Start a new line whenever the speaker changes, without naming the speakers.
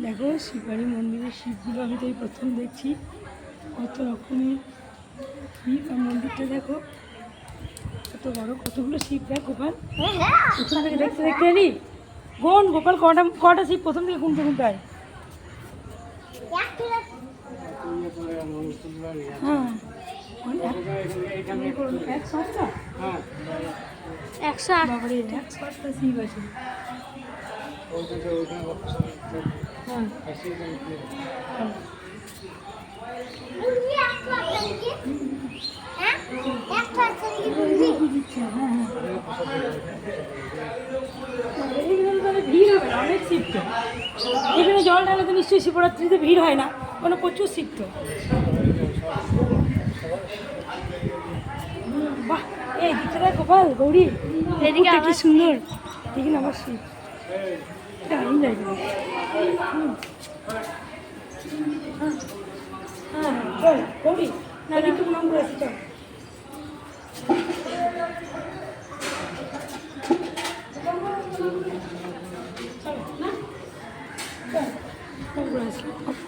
দেখো শিববাড়ি মন্দিরের শিবগুলো আমি তো এই প্রথম দেখছি, কত রকমের শিব। আর মন্দিরটা দেখো কত বড়, কতগুলো শিব। দেখ গোপাল প্রথম থেকে দেখতে দেখতে এলি গোন গোপাল, কটা কটা শিব প্রথম থেকে গুনতে গুনতে হয়। হ্যাঁ 107টা, 107টা শিব আছে। ভিড় হবে না, অনেক শিব তো এখানে। জল ঢালে তো নিশ্চয়ই শিবরাত্রিতে ভিড় হয় না, কোনো প্রচুর শিব তো। বাহ, এই দিকটা দেখ গোপাল গৌরী, এদিকে কি সুন্দর। দেখি না আমার শিব, দারুণ লাগে। হ্যাঁ চল গৌরী, না একটু নাম করেছি চল।